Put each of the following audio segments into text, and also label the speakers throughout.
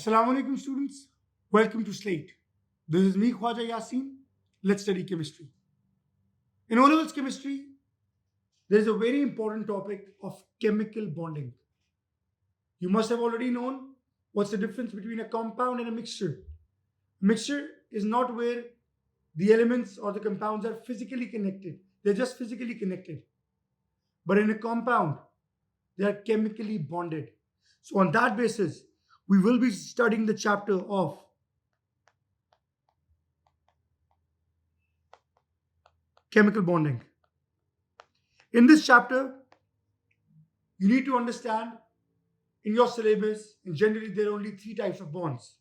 Speaker 1: Assalamu alaikum students, welcome to Slate. This is me Khawaja Yasin. Let's study chemistry. In O-levels chemistry, there is a very important topic of chemical bonding. You must have already known what's the difference between a compound and a mixture. Mixture is not where the elements or the compounds are physically connected. They're just physically connected. But in a compound, they are chemically bonded. So on that basis, we will be studying the chapter of chemical bonding. In this chapter, you need to understand in your syllabus, and generally there are only three types of bonds.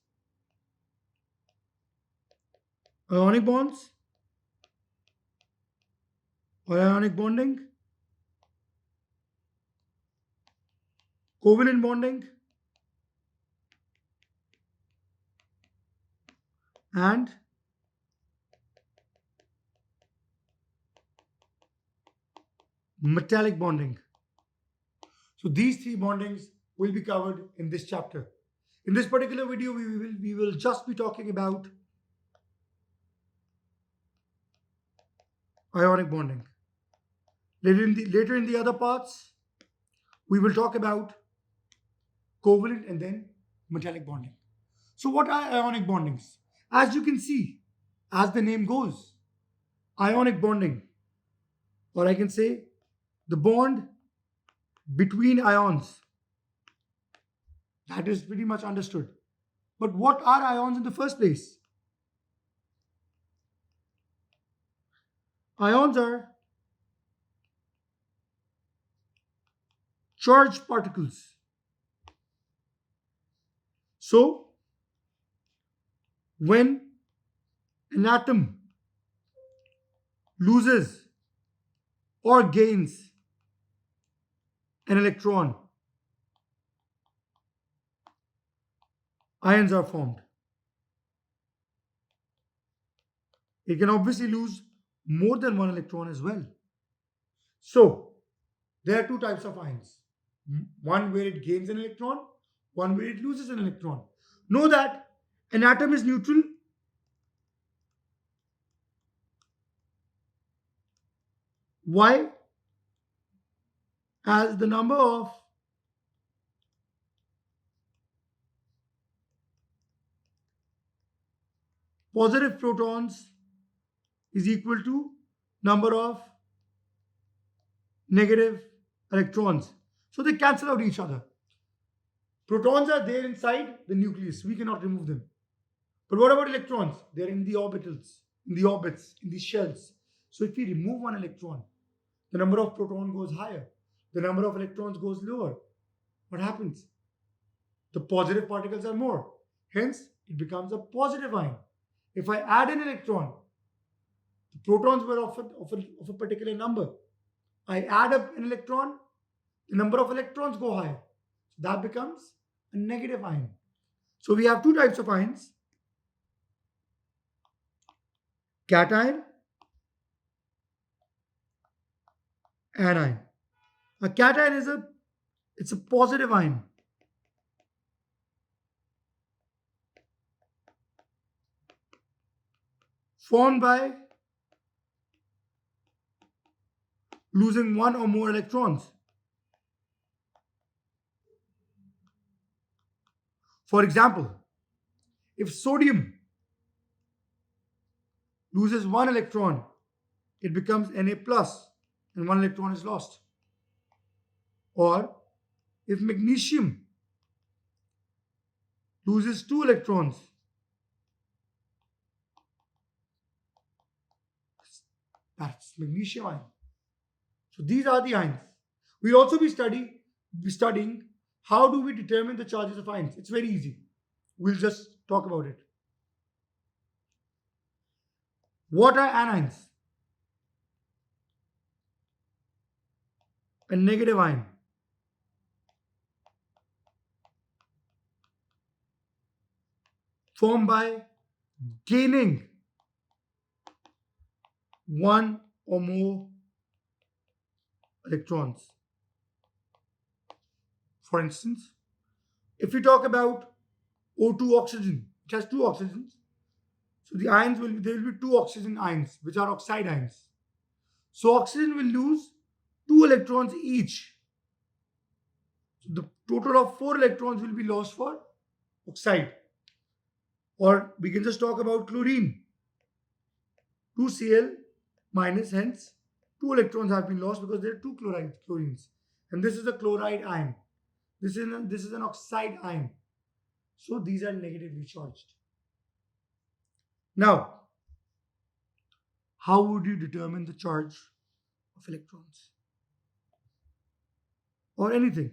Speaker 1: Ionic bonds, or ionic bonding, covalent bonding, and metallic bonding. So these three bondings will be covered in this chapter. In this particular video, we will just be talking about ionic bonding. Later in the other parts, we will talk about covalent and then metallic bonding. So what are ionic bondings? As you can see, as the name goes, ionic bonding, or I can say the bond between ions. That is pretty much understood. But what are ions in the first place? Ions are charged particles. So, when an atom loses or gains an electron, ions are formed. It can obviously lose more than one electron as well. So, there are two types of ions. One where it gains an electron, one where it loses an electron. Know that an atom is neutral. Why? As the number of positive protons is equal to number of negative electrons. So they cancel out each other. Protons are there inside the nucleus. We cannot remove them. But what about electrons? They're in the orbitals, in the orbits, in the shells. So if we remove one electron, the number of protons goes higher. The number of electrons goes lower. What happens? The positive particles are more. Hence, it becomes a positive ion. If I add an electron, the protons were of a particular number. I add up an electron, the number of electrons go higher. So that becomes a negative ion. So we have two types of ions. Cation, anion. A cation is a positive ion. Formed by losing one or more electrons. For example, if sodium loses one electron, it becomes Na plus and one electron is lost. Or if magnesium loses two electrons, that's magnesium ion. So these are the ions. We'll also be studying how do we determine the charges of ions. It's very easy. We'll just talk about it. What are anions? A negative ion. Formed by gaining one or more electrons. For instance, if we talk about O2 oxygen. It has two oxygens. So the ions there will be two oxygen ions, which are oxide ions. So oxygen will lose two electrons each. So the total of four electrons will be lost for oxide. Or we can just talk about chlorine. 2Cl minus, hence two electrons have been lost because there are two chlorines. And this is a chloride ion. This is an oxide ion. So these are negatively charged. Now, how would you determine the charge of electrons? Or anything?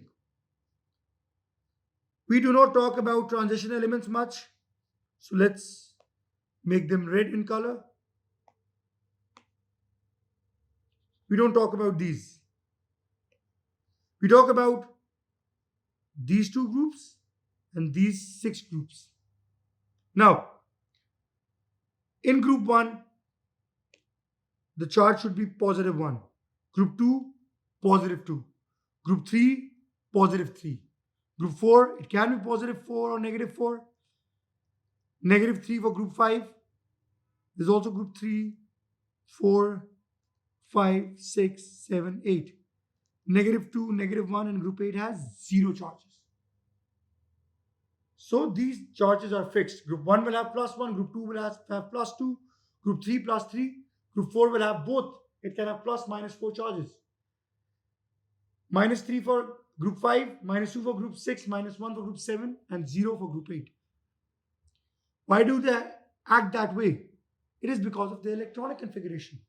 Speaker 1: We do not talk about transition elements much. So let's make them red in color. We don't talk about these. We talk about these two groups and these six groups. Now, in group 1, the charge should be positive 1. Group 2, positive 2. Group 3, positive 3. Group 4, it can be positive 4 or negative 4. Negative 3 for group 5. There's also group 3, 4, 5, 6, 7, 8. Negative 2, negative 1 and group 8 has 0 charges. So these charges are fixed. Group 1 will have plus 1, group 2 will have plus 2, group 3 plus 3, group 4 will have both. It can have plus minus 4 charges. Minus 3 for group 5, minus 2 for group 6, minus 1 for group 7 and 0 for group 8. Why do they act that way? It is because of the electronic configuration.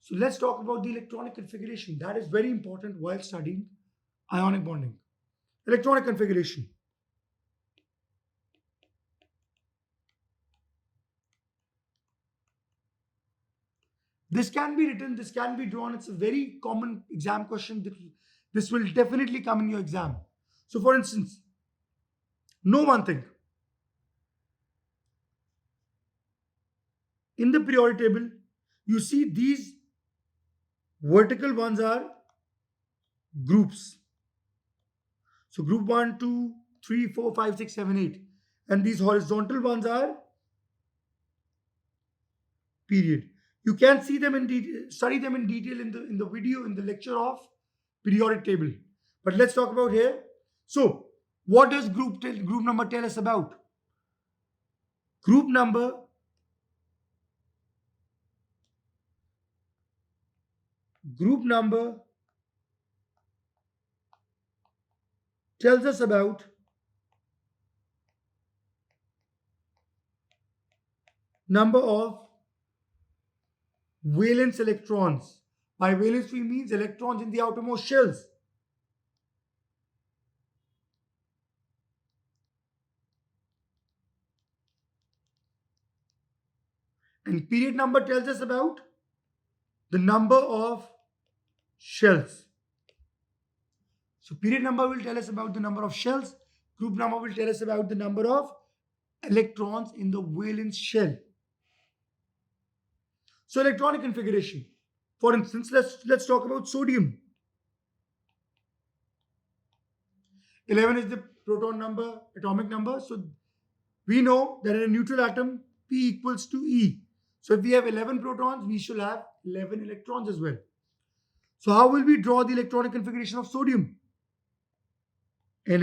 Speaker 1: So let's talk about the electronic configuration. That is very important while studying ionic bonding. Electronic configuration. This can be written, this can be drawn. It's a very common exam question. This will definitely come in your exam. So for instance, know one thing. In the periodic table, you see these vertical ones are groups. So group 1, 2, 3, 4, 5, 6, 7, 8. And these horizontal ones are period. You can see them in detail, study them in detail in the video, in the lecture of periodic table. But let's talk about here. So what does group number tell us about? Group number tells us about number of valence electrons. By valence we means electrons in the outermost shells. And period number tells us about the number of shells. So period number will tell us about the number of shells. Group number will tell us about the number of electrons in the valence shell. So electronic configuration. For instance, let's talk about sodium. 11 is the proton number, atomic number. So we know that in a neutral atom, P equals to E. So if we have 11 protons, we should have 11 electrons as well. So how will we draw the electronic configuration of sodium? Na.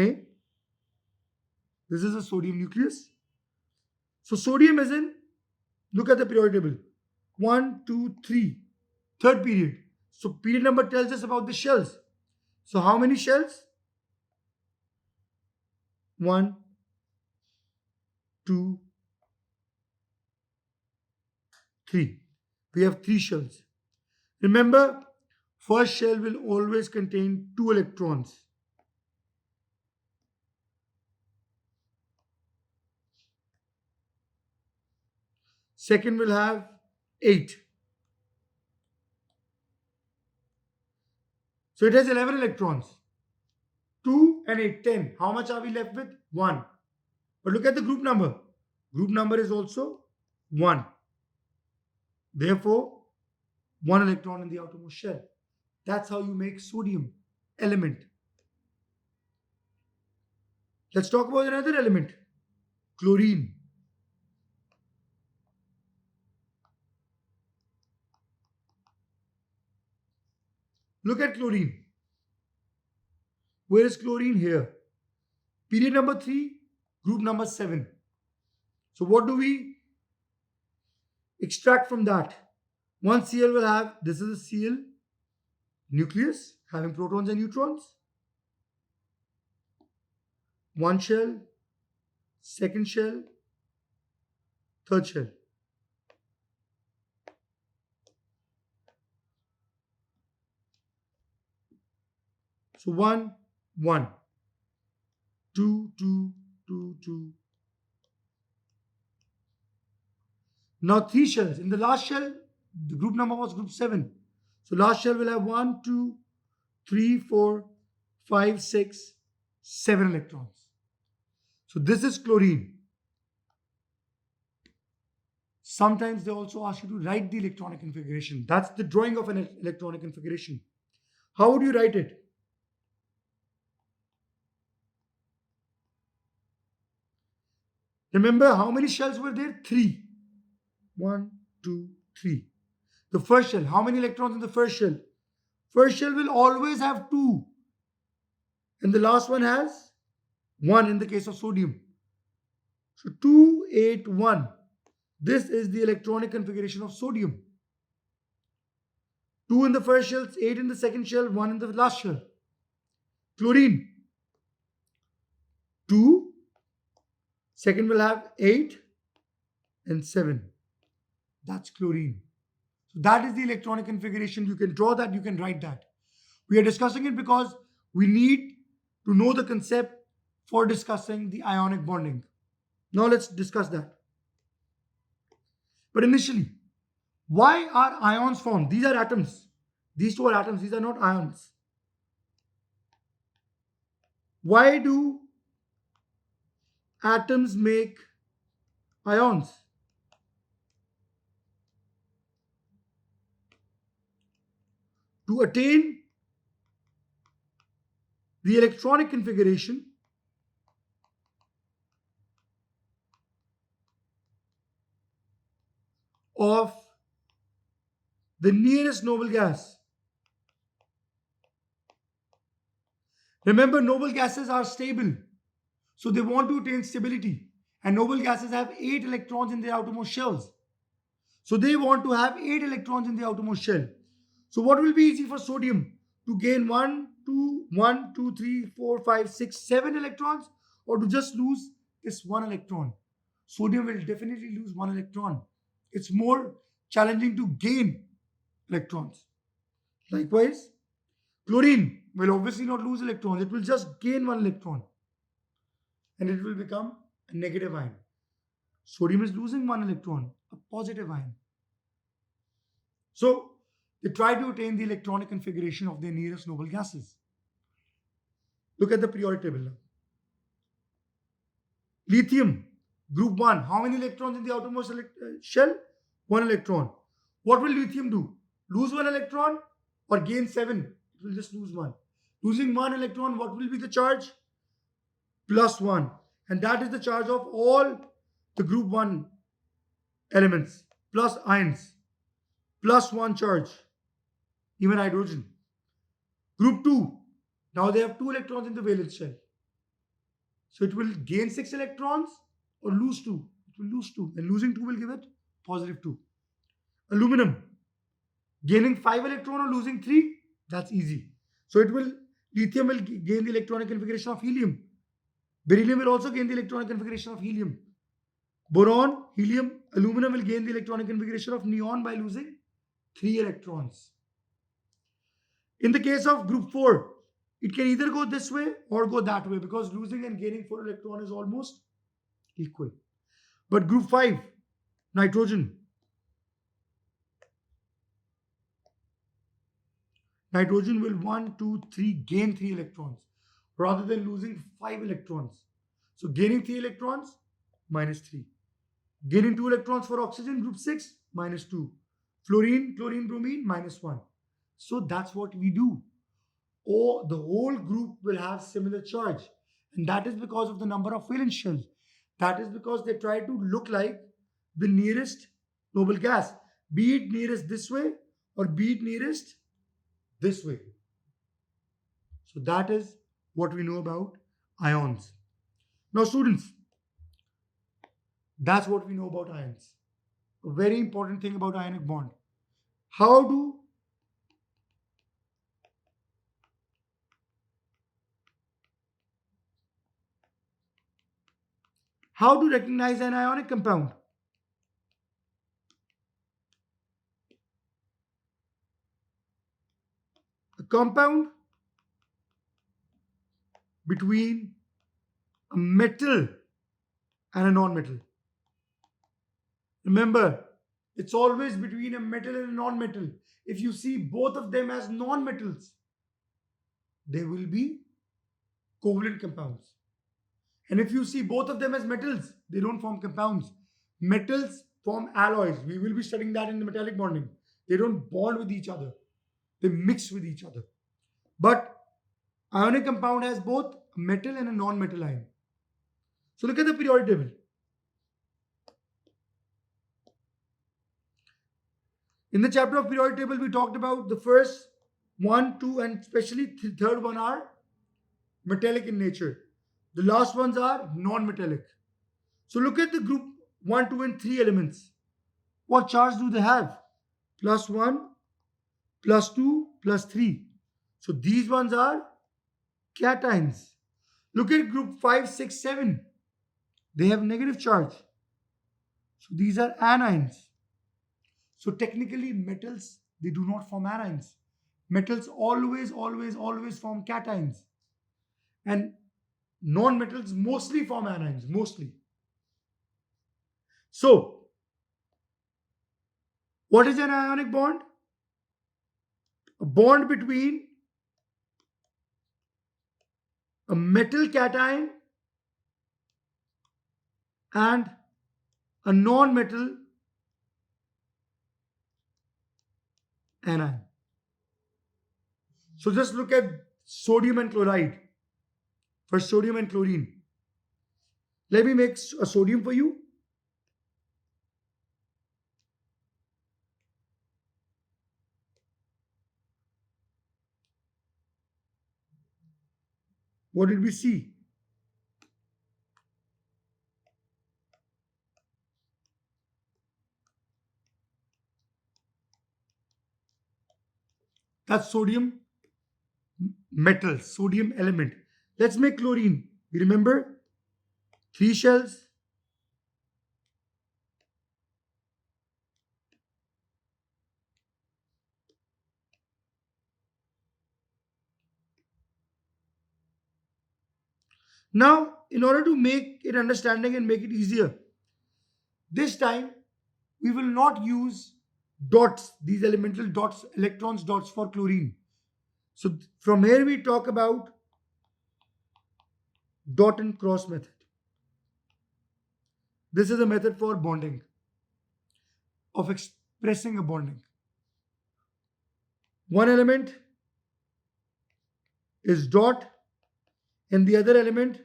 Speaker 1: This is a sodium nucleus. So sodium is in, look at the periodic table. 1, 2, 3. Third period. So period number tells us about the shells. So how many shells? 1, 2, 3. We have 3 shells. Remember, first shell will always contain 2 electrons. Second will have 8. So it has 11 electrons. 2 and 8, 10. How much are we left with? 1. But look at the group number. Group number is also 1. Therefore, 1 electron in the outermost shell. That's how you make sodium element. Let's talk about another element, chlorine. Look at chlorine. Where is chlorine? Here. Period number 3, group number 7. So what do we extract from that? One Cl will have, this is a Cl nucleus having protons and neutrons. One shell, second shell, third shell. So 1, 1, 2, 2, 2, 2. Now 3 shells. In the last shell, the group number was group 7. So last shell will have 1, 2, 3, 4, 5, 6, 7 electrons. So this is chlorine. Sometimes they also ask you to write the electronic configuration. That's the drawing of an electronic configuration. How would you write it? Remember how many shells were there? 3. 1, 2, 3. The first shell, how many electrons in the first shell? First shell will always have 2. And the last one has 1 in the case of sodium. So 2, 8, 1. This is the electronic configuration of sodium. 2 in the first shell, 8 in the second shell, 1 in the last shell. Chlorine. 2. Second will have 8 and 7. That's chlorine. So that is the electronic configuration. You can draw that, you can write that. We are discussing it because we need to know the concept for discussing the ionic bonding. Now let's discuss that. But initially, why are ions formed? These are atoms. These two are atoms. These are not ions. Why do atoms make ions? To attain the electronic configuration of the nearest noble gas. Remember, noble gases are stable. So they want to attain stability. And noble gases have 8 electrons in their outermost shells. So they want to have 8 electrons in the outermost shell. So what will be easy for sodium? To gain 1, 2, 3, 4, 5, 6, 7 electrons, or to just lose this 1 electron? Sodium will definitely lose 1 electron. It's more challenging to gain electrons. Likewise, chlorine will obviously not lose electrons. It will just gain 1 electron. And it will become a negative ion. Sodium is losing 1 electron, a positive ion. So they try to attain the electronic configuration of their nearest noble gases. Look at the periodic table now. Lithium, group 1. How many electrons in the outermost shell? 1 electron. What will lithium do? Lose 1 electron or gain 7? It will just lose 1. Losing 1 electron, what will be the charge? +1. And that is the charge of all the group 1 elements, plus ions, +1 charge, even hydrogen. Group 2, now they have 2 electrons in the valence shell. So it will gain 6 electrons or lose 2. It will lose 2. And losing 2 will give it +2. Aluminum, gaining 5 electron or losing 3, that's easy. So lithium will gain the electronic configuration of helium. Beryllium will also gain the electronic configuration of helium. Boron, helium, aluminum will gain the electronic configuration of neon by losing 3 electrons. In the case of group 4, it can either go this way or go that way because losing and gaining 4 electrons is almost equal. But group 5, nitrogen. Nitrogen will 1, 2, 3 gain 3 electrons rather than losing 5 electrons. So gaining 3 electrons, -3. Gaining 2 electrons for oxygen, group 6, -2. Fluorine, chlorine, bromine, -1. So that's what we do. Or the whole group will have similar charge. And that is because of the number of valence shells. That is because they try to look like the nearest noble gas, be it nearest this way or be it nearest this way. So that is what we know about ions. Now, students, that's what we know about ions. A very important thing about ionic bond. How do how to recognize an ionic compound? A compound between a metal and a non-metal. Remember, it's always between a metal and a non-metal. If you see both of them as non-metals, they will be covalent compounds. And if you see both of them as metals, they don't form compounds. Metals form alloys. We will be studying that in the metallic bonding. They don't bond with each other. They mix with each other. But ionic compound has both a metal and a non-metal ion. So look at the periodic table. In the chapter of periodic table, we talked about the first one, two, and especially third one are metallic in nature. The last ones are non-metallic. So look at the group 1, 2, and 3 elements. What charge do they have? +1, +2, +3. So these ones are cations. Look at group 5, 6, 7. They have negative charge. So these are anions. So technically metals, they do not form anions. Metals always form cations. And non-metals mostly form anions, mostly. So, what is an ionic bond? A bond between a metal cation and a non-metal anion. So just look at sodium and chloride. For sodium and chlorine. Let me make a sodium for you. What did we see? That's sodium metal, sodium element. Let's make chlorine. You remember? 3 shells. Now, in order to make it understanding and make it easier, this time we will not use dots, these elemental dots, electrons dots for chlorine. So from here we talk about dot and cross method. This is a method for bonding, of expressing a bonding. One element is dot and the other element,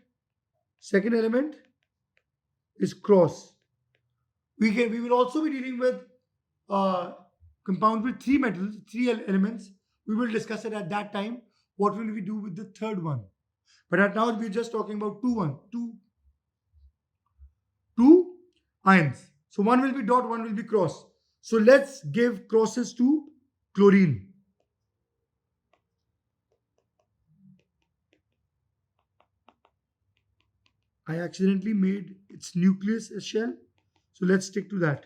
Speaker 1: second element, is cross. We will also be dealing with compound with 3 metals, 3 elements. We will discuss it at that time. What will we do with the third one? But at now we're just talking about two ions. So one will be dot, one will be cross. So let's give crosses to chlorine. I accidentally made its nucleus a shell. So let's stick to that.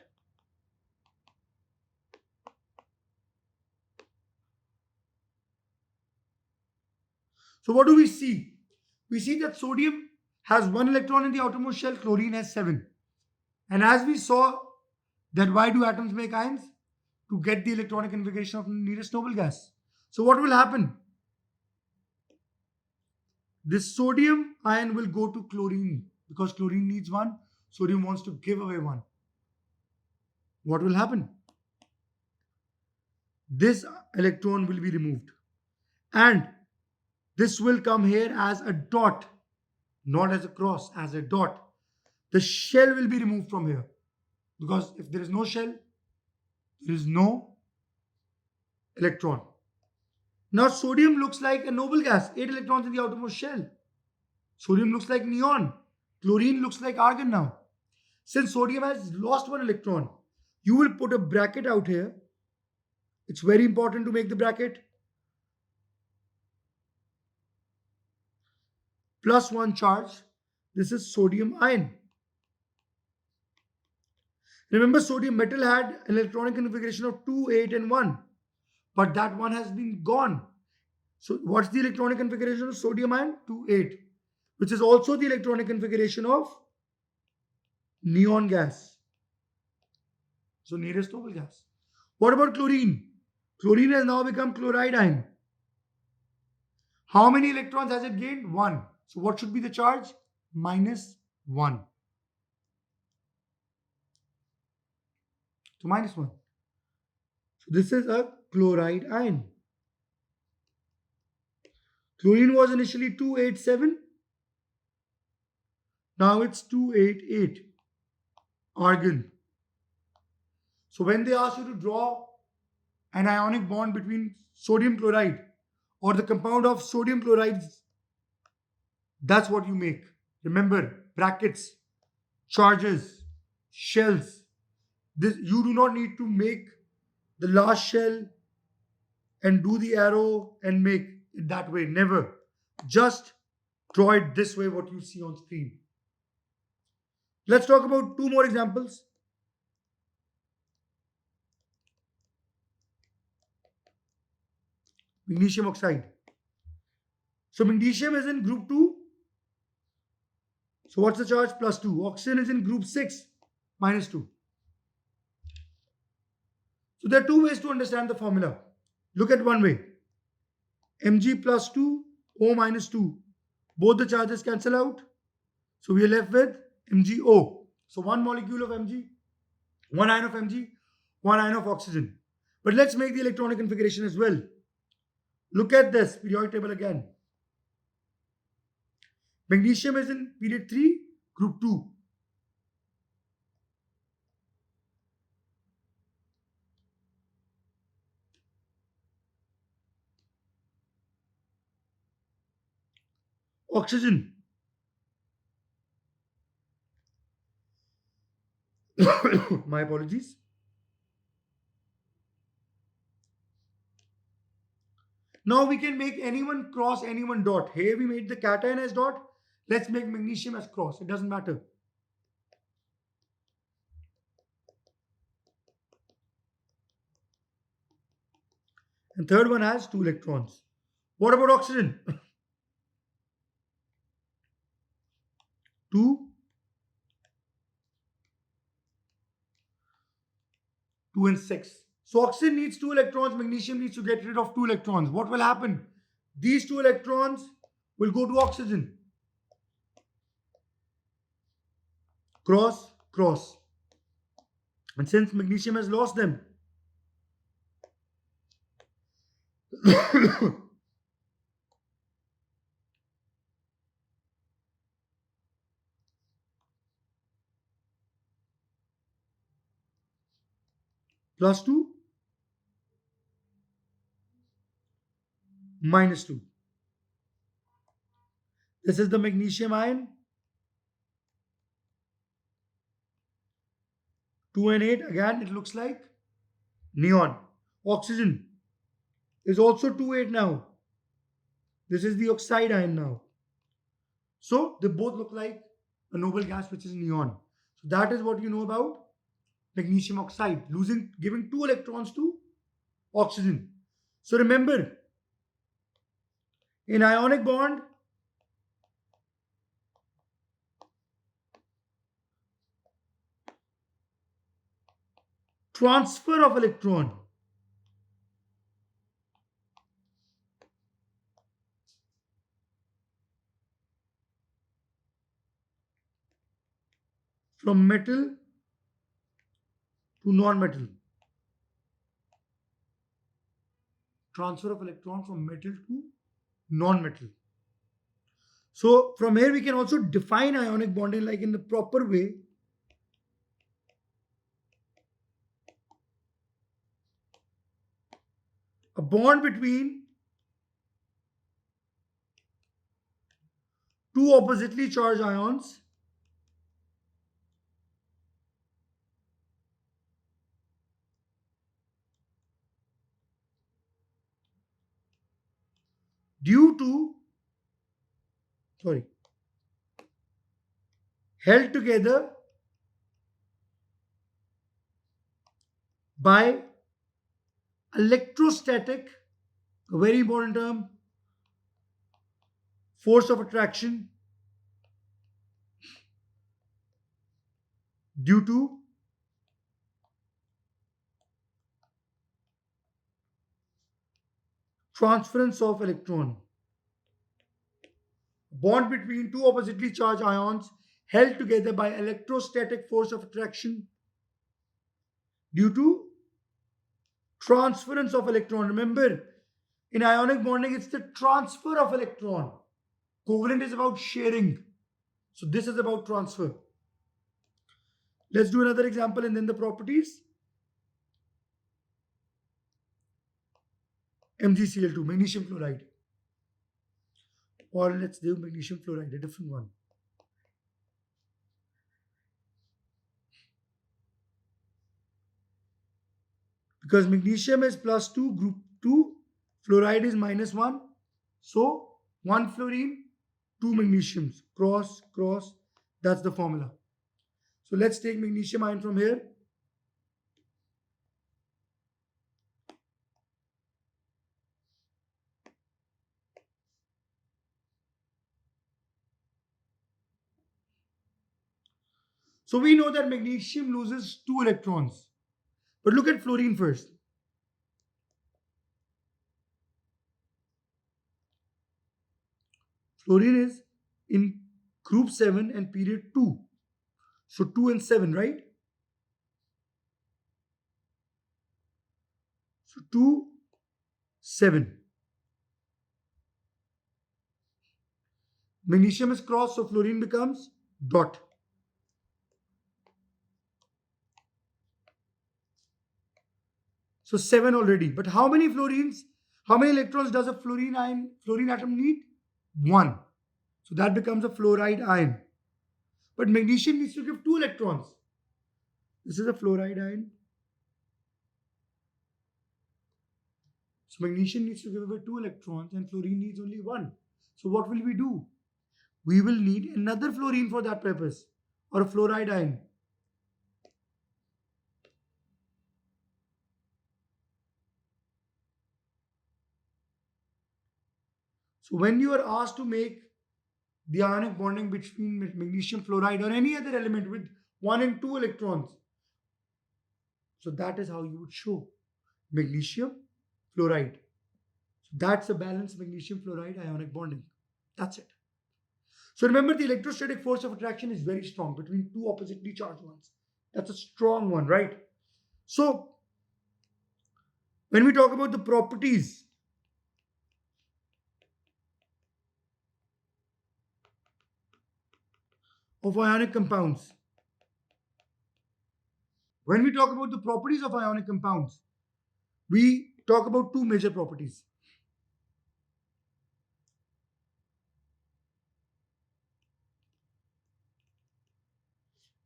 Speaker 1: So what do we see? We see that sodium has 1 electron in the outermost shell, chlorine has 7. And as we saw that why do atoms make ions? To get the electronic configuration of the nearest noble gas. So what will happen? This sodium ion will go to chlorine because chlorine needs 1. Sodium wants to give away 1. What will happen? This electron will be removed. And this will come here as a dot. not as a cross, as a dot. The shell will be removed from here because if there is no shell, there is no electron. Now, sodium looks like a noble gas, 8 electrons in the outermost shell. Sodium looks like neon. Chlorine looks like argon now. Since sodium has lost 1 electron, you will put a bracket out here. It's very important to make the bracket. Plus 1 charge. This is sodium ion. Remember, sodium metal had an electronic configuration of 2, 8, and 1. But that one has been gone. So what's the electronic configuration of sodium ion? 2, 8. Which is also the electronic configuration of neon gas. So nearest noble gas. What about chlorine? Chlorine has now become chloride ion. How many electrons has it gained? 1. So what should be the charge? -1. So -1. So this is a chloride ion. Chlorine was initially 287. Now it's 288. Argon. So when they ask you to draw an ionic bond between sodium chloride or the compound of sodium chlorides, that's what you make. Remember, brackets, charges, shells. This, you do not need to make the last shell and do the arrow and make it that way. Never. Just draw it this way, what you see on screen. Let's talk about 2 more examples. Magnesium oxide. So magnesium is in group 2. So what's the charge? +2. Oxygen is in group 6, -2. So there are 2 ways to understand the formula. Look at one way. Mg +2, O -2. Both the charges cancel out. So we are left with MgO. So 1 molecule of Mg, 1 ion of Mg, 1 ion of oxygen. But let's make the electronic configuration as well. Look at this periodic table again. Magnesium is in period 3, group 2. Oxygen. My apologies. Now we can make anyone cross, anyone dot. Here we made the cation as dot. Let's make magnesium as cross. It doesn't matter. And third one has 2 electrons. What about oxygen? 2, 2 and 6. So oxygen needs 2 electrons. Magnesium needs to get rid of 2 electrons. What will happen? These 2 electrons will go to oxygen. Cross, cross. And since magnesium has lost them, +2, -2. This is the magnesium ion. 2 and 8, again, it looks like neon. Oxygen is also 2, 8 now. This is the oxide ion now. So they both look like a noble gas, which is neon. So that is what you know about magnesium oxide, giving 2 electrons to oxygen. So remember, in ionic bond, transfer of electron from metal to non-metal. Transfer of electron from metal to non-metal. So from here we can also define ionic bonding like in the proper way. A bond between two oppositely charged ions due to, sorry, held together by electrostatic, a very important term, force of attraction due to transference of electron. Bond between two oppositely charged ions held together by electrostatic force of attraction due to transference of electron. Remember, in ionic bonding, it's the transfer of electron. Covalent is about sharing. So this is about transfer. Let's do another example and then the properties. MgCl2, magnesium fluoride. Or let's do magnesium fluoride, a different one. Because magnesium is +2, group 2, fluoride is -1. So 1 fluorine, 2 magnesiums, cross, cross, that's the formula. So let's take magnesium ion from here. So we know that magnesium loses 2 electrons. But look at fluorine first. Fluorine is in group 7 and period 2. So 2 and 7, right? So 2, 7. Magnesium is crossed, so fluorine becomes dot. So 7 already. But how many fluorines, how many electrons does a fluorine atom need? 1. So that becomes a fluoride ion. But magnesium needs to give 2 electrons. This is a fluoride ion. So magnesium needs to give away 2 electrons and fluorine needs only 1. So what will we do? We will need another fluorine for that purpose, or a fluoride ion. So when you are asked to make the ionic bonding between magnesium fluoride or any other element with 1 and 2 electrons, so that is how you would show magnesium fluoride. So that's a balanced magnesium fluoride ionic bonding. That's it. So remember, the electrostatic force of attraction is very strong between two oppositely charged ones. That's a strong one, right? So when we talk about the properties of ionic compounds, when we talk about the properties of ionic compounds, we talk about two major properties.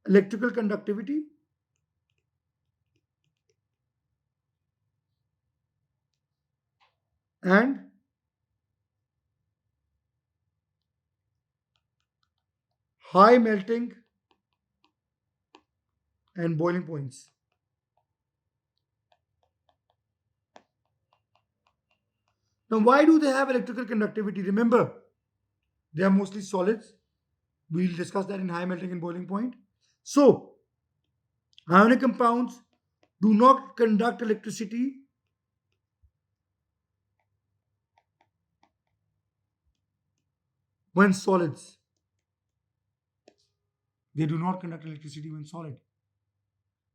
Speaker 1: Electrical conductivity and high melting and boiling points. Now, why do they have electrical conductivity? Remember, they are mostly solids. We'll discuss that in high melting and boiling point. So, ionic compounds do not conduct electricity when solids. They do not conduct electricity when solid.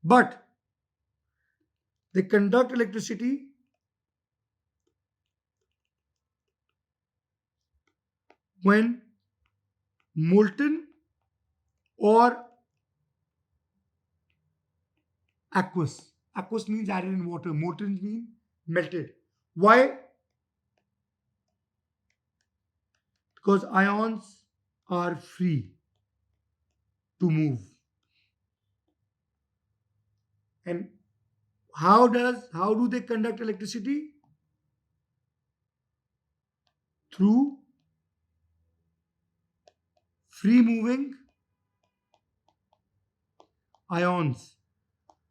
Speaker 1: But they conduct electricity when molten or aqueous. Aqueous means added in water. Molten means melted. Why? Because ions are free to move. And how do they conduct electricity? Through free moving ions.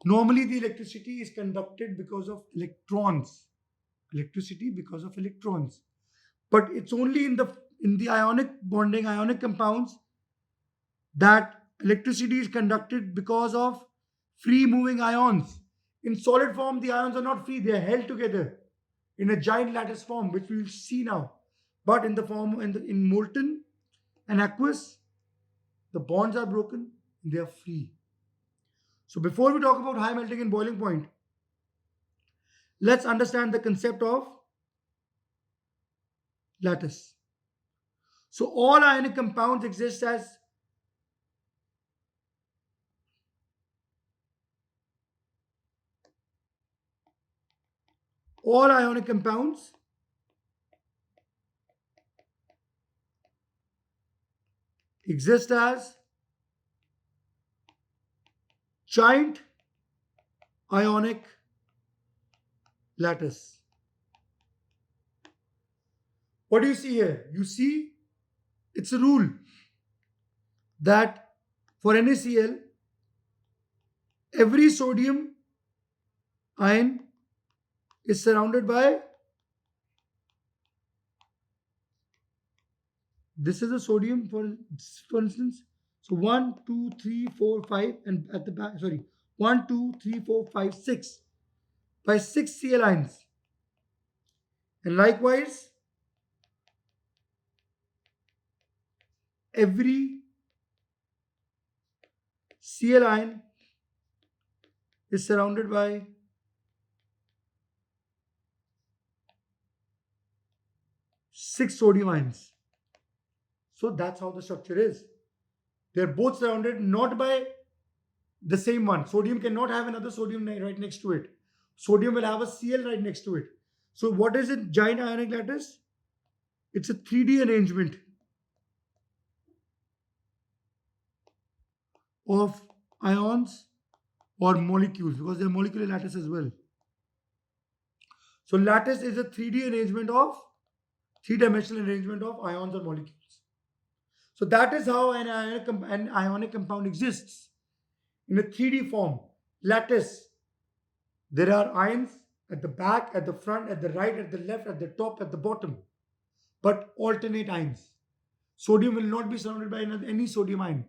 Speaker 1: Normally the electricity is conducted because of electrons. Electricity because of electrons. But it's only in the ionic bonding, ionic compounds, that electricity is conducted because of free moving ions. In solid form, the ions are not free, they are held together in a giant lattice form, which we will see now. But in the form in molten and aqueous, the bonds are broken, they are free. So before we talk about high melting and boiling point, let's understand the concept of lattice. So all ionic compounds exist as all ionic compounds exist as giant ionic lattice. What do you see here? You see, it's a rule that for NaCl, every sodium ion is surrounded by, this is a sodium for instance. So 1, 2, 3, 4, 5, and at the back, sorry, 1, 2, 3, 4, 5, 6, by 6 Cl ions. And likewise, every Cl ion is surrounded by 6 sodium ions. So that's how the structure is. They're both surrounded not by the same one. Sodium cannot have another sodium right next to it. Sodium will have a Cl right next to it. So what is it? Giant ionic lattice? It's a 3D arrangement of ions or molecules, because they're molecular lattice as well. So lattice is a 3D arrangement of, three-dimensional arrangement of ions or molecules. So that is how an ionic compound exists in a 3D form. Lattice. There are ions at the back, at the front, at the right, at the left, at the top, at the bottom, but alternate ions. Sodium will not be surrounded by any sodium ion.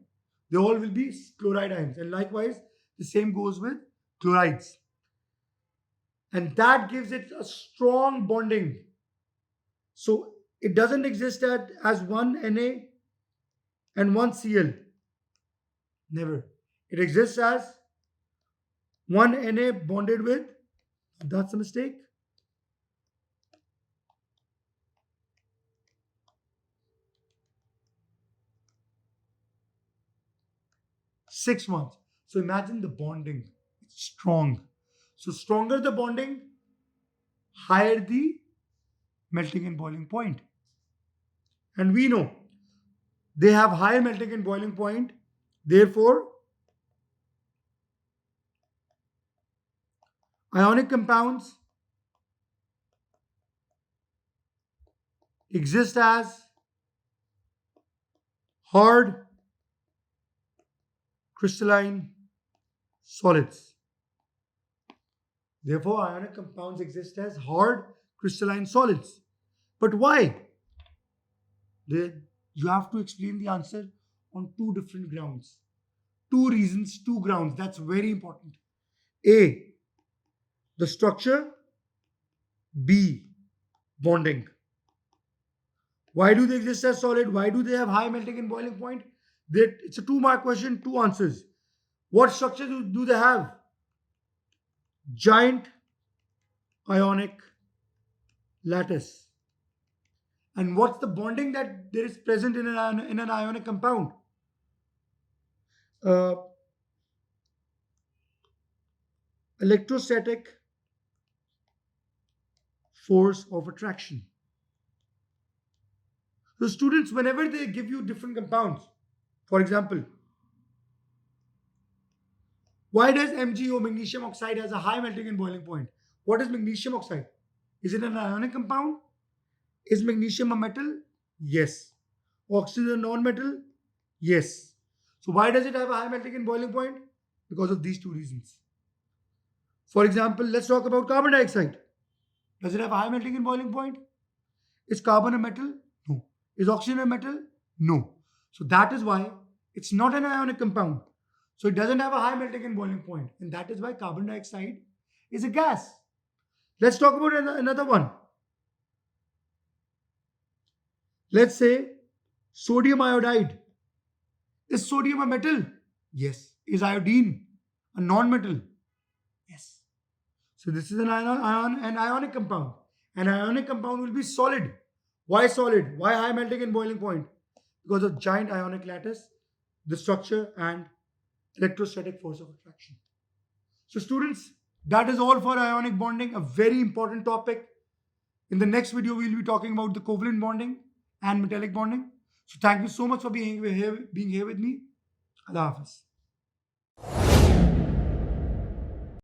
Speaker 1: They all will be chloride ions. And likewise, the same goes with chlorides. And that gives it a strong bonding. So it doesn't exist as one Na and one Cl. Never. It exists as one Na bonded with, that's a mistake, 6 months. So imagine the bonding. It's strong. So stronger the bonding, higher the melting and boiling point. And we know they have higher melting and boiling point. Therefore, ionic compounds exist as hard crystalline solids. Therefore, ionic compounds exist as hard crystalline solids. But why? You have to explain the answer on 2 different grounds. 2 reasons, 2 grounds. That's very important. A, the structure. B, bonding. Why do they exist as solid? Why do they have high melting and boiling point? It's a 2-mark question, 2 answers. What structure do they have? Giant ionic lattice. And what's the bonding that there is present in an ionic compound? Uh, Electrostatic force of attraction. So students, whenever they give you different compounds, for example, why does MgO, magnesium oxide, has a high melting and boiling point? What is magnesium oxide? Is it an ionic compound? Is magnesium a metal? Yes. Oxygen is a non-metal? Yes. So why does it have a high melting and boiling point? Because of these two reasons. For example, let's talk about carbon dioxide. Does it have a high melting and boiling point? Is carbon a metal? No. Is oxygen a metal? No. So that is why it's not an ionic compound. So it doesn't have a high melting and boiling point. And that is why carbon dioxide is a gas. Let's talk about another one. Let's say sodium iodide. Is sodium a metal? Yes. Is iodine a non-metal? Yes. So this is an ionic compound. An ionic compound will be solid. Why solid? Why high melting and boiling point? Because of giant ionic lattice, the structure, and electrostatic force of attraction. So students, that is all for ionic bonding, a very important topic. In the next video, we will be talking about the covalent bonding and metallic bonding. So thank you so much for being here with me. Allah Hafiz.